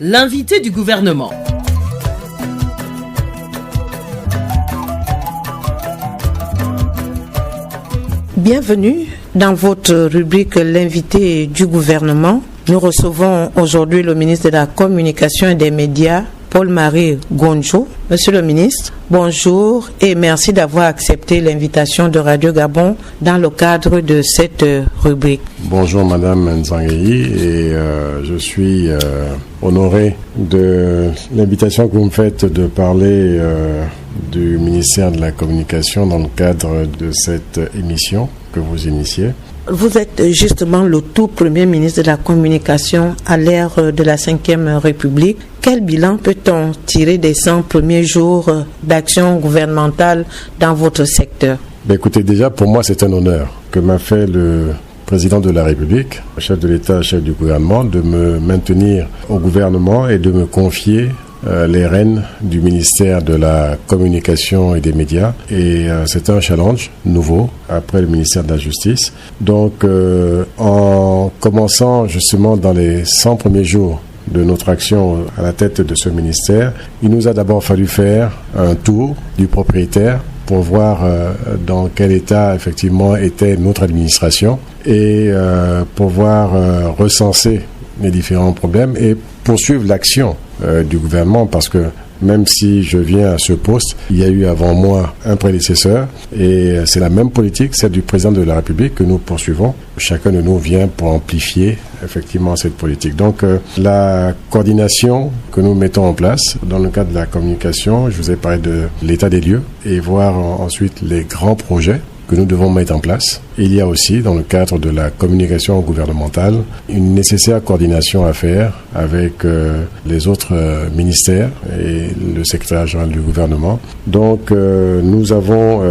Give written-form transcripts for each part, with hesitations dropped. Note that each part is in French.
L'invité du gouvernement. Bienvenue dans votre rubrique L'invité du gouvernement. Nous recevons aujourd'hui le ministre de la Communication et des Médias, Paul-Marie Gondjo. Monsieur le ministre, bonjour et merci d'avoir accepté l'invitation de Radio Gabon dans le cadre de cette rubrique. Bonjour Madame Nzangueyi et je suis honoré de l'invitation que vous me faites de parler du ministère de la Communication dans le cadre de cette émission que vous initiez. Vous êtes justement le tout premier ministre de la Communication à l'ère de la Ve République. Quel bilan peut-on tirer des 100 premiers jours d'action gouvernementale dans votre secteur? Écoutez, déjà pour moi c'est un honneur que m'a fait le président de la République, chef de l'État, chef du gouvernement, de me maintenir au gouvernement et de me confier les rênes du ministère de la Communication et des Médias. Et c'est un challenge nouveau après le ministère de la Justice. Donc en commençant justement dans les 100 premiers jours de notre action à la tête de ce ministère, il nous a d'abord fallu faire un tour du propriétaire pour voir dans quel état effectivement était notre administration et pouvoir recenser les différents problèmes et poursuivre l'action du gouvernement, parce que même si je viens à ce poste, il y a eu avant moi un prédécesseur et c'est la même politique, celle du président de la République, que nous poursuivons. Chacun de nous vient pour amplifier effectivement cette politique. Donc la coordination que nous mettons en place dans le cadre de la communication, je vous ai parlé de l'état des lieux et voir ensuite les grands projets que nous devons mettre en place. Il y a aussi, dans le cadre de la communication gouvernementale, une nécessaire coordination à faire avec les autres ministères et le secrétaire général du gouvernement. Donc, nous avons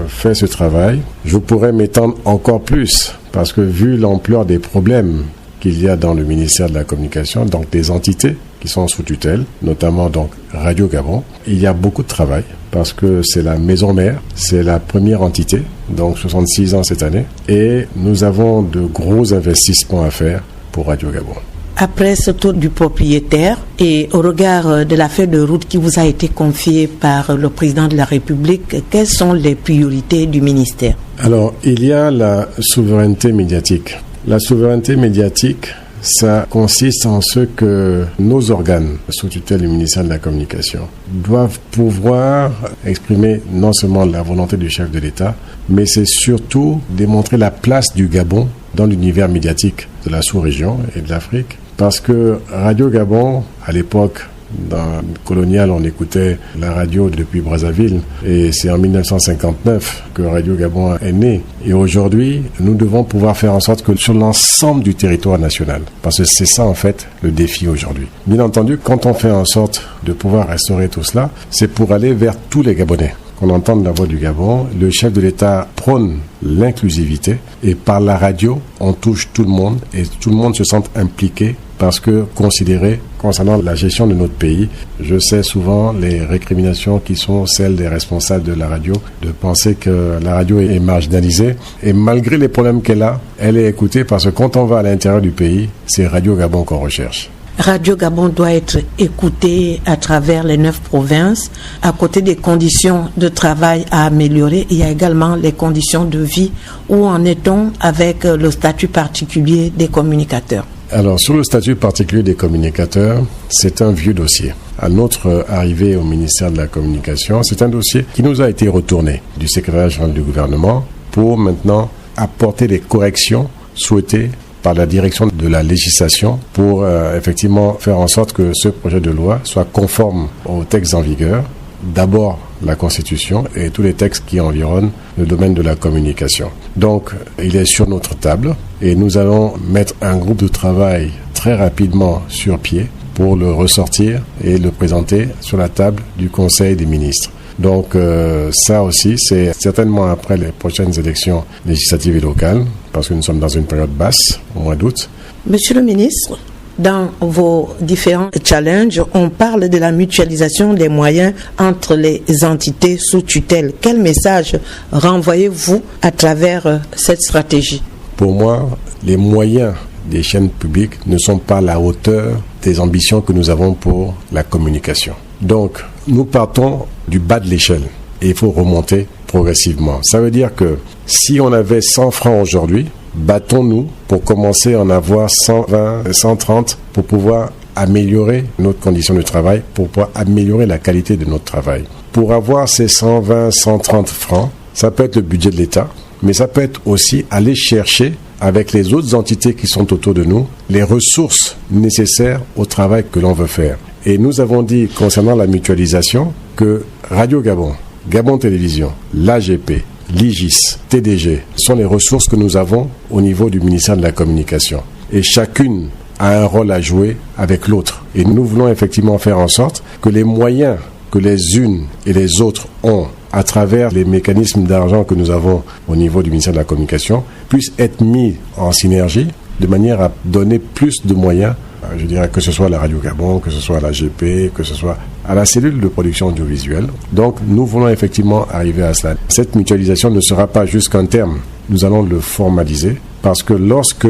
fait ce travail. Je pourrais m'étendre encore plus, parce que vu l'ampleur des problèmes qu'il y a dans le ministère de la Communication, donc des entités qui sont sous tutelle, notamment donc Radio Gabon, il y a beaucoup de travail parce que c'est la maison mère, c'est la première entité, donc 66 ans cette année, et nous avons de gros investissements à faire pour Radio Gabon. Après ce tour du propriétaire et au regard de la feuille de route qui vous a été confiée par le président de la République, quelles sont les priorités du ministère? Alors, il y a la souveraineté médiatique. La souveraineté médiatique, ça consiste en ce que nos organes sous tutelle du ministère de la Communication doivent pouvoir exprimer non seulement la volonté du chef de l'État, mais c'est surtout démontrer la place du Gabon dans l'univers médiatique de la sous-région et de l'Afrique. Parce que Radio Gabon, à l'époque, dans le colonial, on écoutait la radio depuis Brazzaville et c'est en 1959 que Radio Gabon est né. Et aujourd'hui, nous devons pouvoir faire en sorte que sur l'ensemble du territoire national, parce que c'est ça en fait le défi aujourd'hui. Bien entendu, quand on fait en sorte de pouvoir restaurer tout cela, c'est pour aller vers tous les Gabonais. Qu'on entende la voix du Gabon, le chef de l'État prône l'inclusivité et par la radio, on touche tout le monde et tout le monde se sent impliqué parce que considéré concernant la gestion de notre pays, je sais souvent les récriminations qui sont celles des responsables de la radio, de penser que la radio est marginalisée et malgré les problèmes qu'elle a, elle est écoutée parce que quand on va à l'intérieur du pays, c'est Radio Gabon qu'on recherche. Radio Gabon doit être écoutée à travers les 9 provinces. À côté des conditions de travail à améliorer, il y a également les conditions de vie. Où en est-on avec le statut particulier des communicateurs? Alors, sur le statut particulier des communicateurs, c'est un vieux dossier. À notre arrivée au ministère de la Communication, c'est un dossier qui nous a été retourné du secrétaire général du gouvernement pour maintenant apporter les corrections souhaitées par la direction de la législation pour effectivement faire en sorte que ce projet de loi soit conforme aux textes en vigueur. D'abord la Constitution et tous les textes qui environnent le domaine de la communication. Donc, il est sur notre table et nous allons mettre un groupe de travail très rapidement sur pied pour le ressortir et le présenter sur la table du Conseil des ministres. Donc ça aussi, c'est certainement après les prochaines élections législatives et locales, parce que nous sommes dans une période basse, au mois d'août. Monsieur le ministre, dans vos différents challenges, on parle de la mutualisation des moyens entre les entités sous tutelle. Quel message renvoyez-vous à travers cette stratégie? Pour moi, les moyens des chaînes publiques ne sont pas à la hauteur des ambitions que nous avons pour la communication. Donc, nous partons du bas de l'échelle et il faut remonter progressivement. Ça veut dire que si on avait 100 francs aujourd'hui, battons-nous pour commencer à en avoir 120, 130 pour pouvoir améliorer notre condition de travail, pour pouvoir améliorer la qualité de notre travail. Pour avoir ces 120, 130 francs, ça peut être le budget de l'État, mais ça peut être aussi aller chercher avec les autres entités qui sont autour de nous les ressources nécessaires au travail que l'on veut faire. Et nous avons dit concernant la mutualisation que Radio Gabon, Gabon Télévision, l'AGP, l'IGIS, TDG sont les ressources que nous avons au niveau du ministère de la Communication. Et chacune a un rôle à jouer avec l'autre. Et nous voulons effectivement faire en sorte que les moyens que les unes et les autres ont à travers les mécanismes d'argent que nous avons au niveau du ministère de la Communication puissent être mis en synergie de manière à donner plus de moyens, je dirais que ce soit à la Radio Gabon, que ce soit à la GP, que ce soit à la cellule de production audiovisuelle. Donc nous voulons effectivement arriver à cela. Cette mutualisation ne sera pas juste qu'un terme, nous allons le formaliser parce que lorsque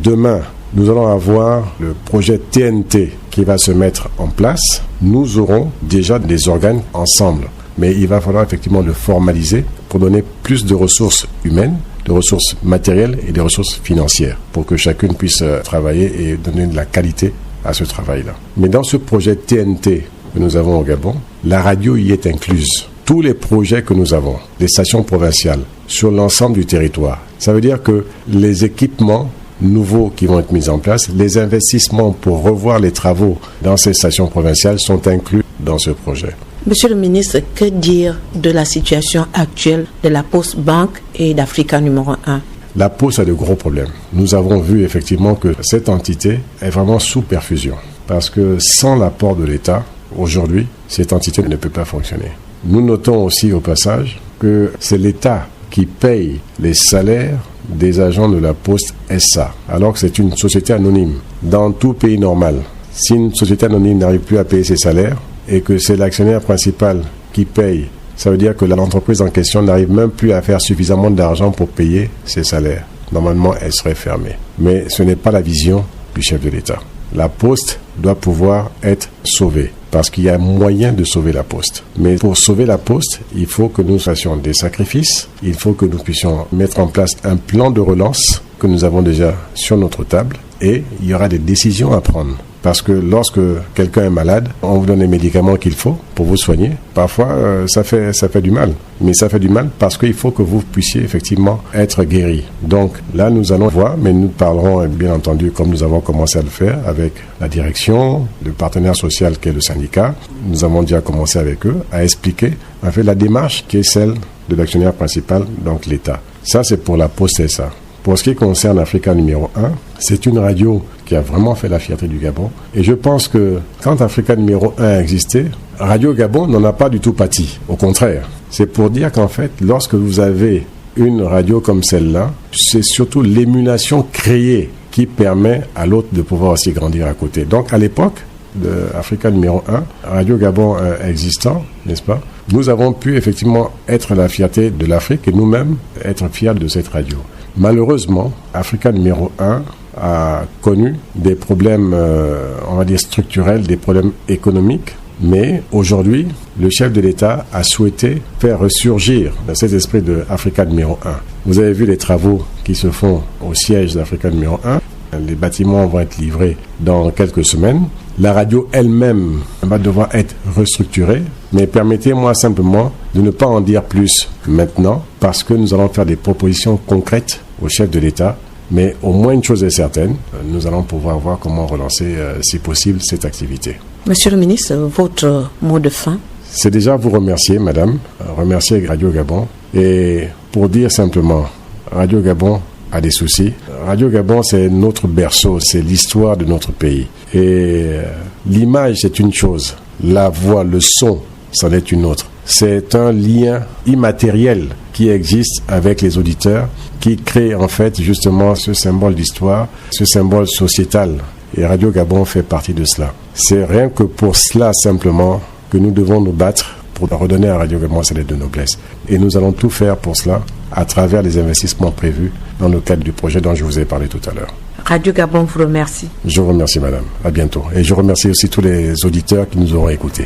demain nous allons avoir le projet TNT qui va se mettre en place, nous aurons déjà des organes ensemble. Mais il va falloir effectivement le formaliser pour donner plus de ressources humaines, de ressources matérielles et de ressources financières pour que chacune puisse travailler et donner de la qualité à ce travail-là. Mais dans ce projet TNT que nous avons au Gabon, la radio y est incluse. Tous les projets que nous avons, les stations provinciales, sur l'ensemble du territoire, ça veut dire que les équipements nouveaux qui vont être mis en place, les investissements pour revoir les travaux dans ces stations provinciales sont inclus dans ce projet. Monsieur le ministre, que dire de la situation actuelle de la Poste Banque et d'Africa numéro 1 ? La Poste a de gros problèmes. Nous avons vu effectivement que cette entité est vraiment sous perfusion. Parce que sans l'apport de l'État, aujourd'hui, cette entité ne peut pas fonctionner. Nous notons aussi au passage que c'est l'État qui paye les salaires des agents de la Poste SA, alors que c'est une société anonyme. Dans tout pays normal, si une société anonyme n'arrive plus à payer ses salaires et que c'est l'actionnaire principal qui paye, ça veut dire que l'entreprise en question n'arrive même plus à faire suffisamment d'argent pour payer ses salaires. Normalement, elle serait fermée. Mais ce n'est pas la vision du chef de l'État. La Poste doit pouvoir être sauvée, parce qu'il y a moyen de sauver la Poste. Mais pour sauver la Poste, il faut que nous fassions des sacrifices, il faut que nous puissions mettre en place un plan de relance que nous avons déjà sur notre table, et il y aura des décisions à prendre. Parce que lorsque quelqu'un est malade, on vous donne les médicaments qu'il faut pour vous soigner. Parfois, ça fait du mal. Mais ça fait du mal parce qu'il faut que vous puissiez effectivement être guéri. Donc là, nous allons voir, mais nous parlerons bien entendu, comme nous avons commencé à le faire, avec la direction, le partenaire social qui est le syndicat. Nous avons déjà commencé avec eux à expliquer en fait la démarche qui est celle de l'actionnaire principal, donc l'État. Ça, c'est pour la Poste SA. Pour ce qui concerne Africa numéro 1, c'est une radio qui a vraiment fait la fierté du Gabon. Et je pense que quand Africa numéro 1 a existé, Radio Gabon n'en a pas du tout pâti. Au contraire, c'est pour dire qu'en fait, lorsque vous avez une radio comme celle-là, c'est surtout l'émulation créée qui permet à l'autre de pouvoir aussi grandir à côté. Donc à l'époque de Africa numéro 1, Radio Gabon existant, n'est-ce pas ? Nous avons pu effectivement être la fierté de l'Afrique et nous-mêmes être fiers de cette radio. Malheureusement, Africa numéro 1 a connu des problèmes, on va dire structurels, des problèmes économiques. Mais aujourd'hui, le chef de l'État a souhaité faire ressurgir cet esprit de Africa numéro 1. Vous avez vu les travaux qui se font au siège d'Africa numéro 1. Les bâtiments vont être livrés dans quelques semaines. La radio elle-même va devoir être restructurée. Mais permettez-moi simplement de ne pas en dire plus maintenant parce que nous allons faire des propositions concrètes au chef de l'État. Mais au moins une chose est certaine, nous allons pouvoir voir comment relancer, si possible, cette activité. Monsieur le ministre, votre mot de fin? C'est déjà vous remercier, madame, remercier Radio Gabon. Et pour dire simplement, Radio Gabon a des soucis. Radio Gabon, c'est notre berceau, c'est l'histoire de notre pays. Et l'image, c'est une chose. La voix, le son, c'en est une autre. C'est un lien immatériel qui existe avec les auditeurs, qui crée en fait justement ce symbole d'histoire, ce symbole sociétal. Et Radio Gabon fait partie de cela. C'est rien que pour cela simplement que nous devons nous battre pour redonner à Radio Gabon sa lettre de noblesse. Et nous allons tout faire pour cela à travers les investissements prévus dans le cadre du projet dont je vous ai parlé tout à l'heure. Radio Gabon vous remercie. Je vous remercie, madame. À bientôt. Et je remercie aussi tous les auditeurs qui nous auront écoutés.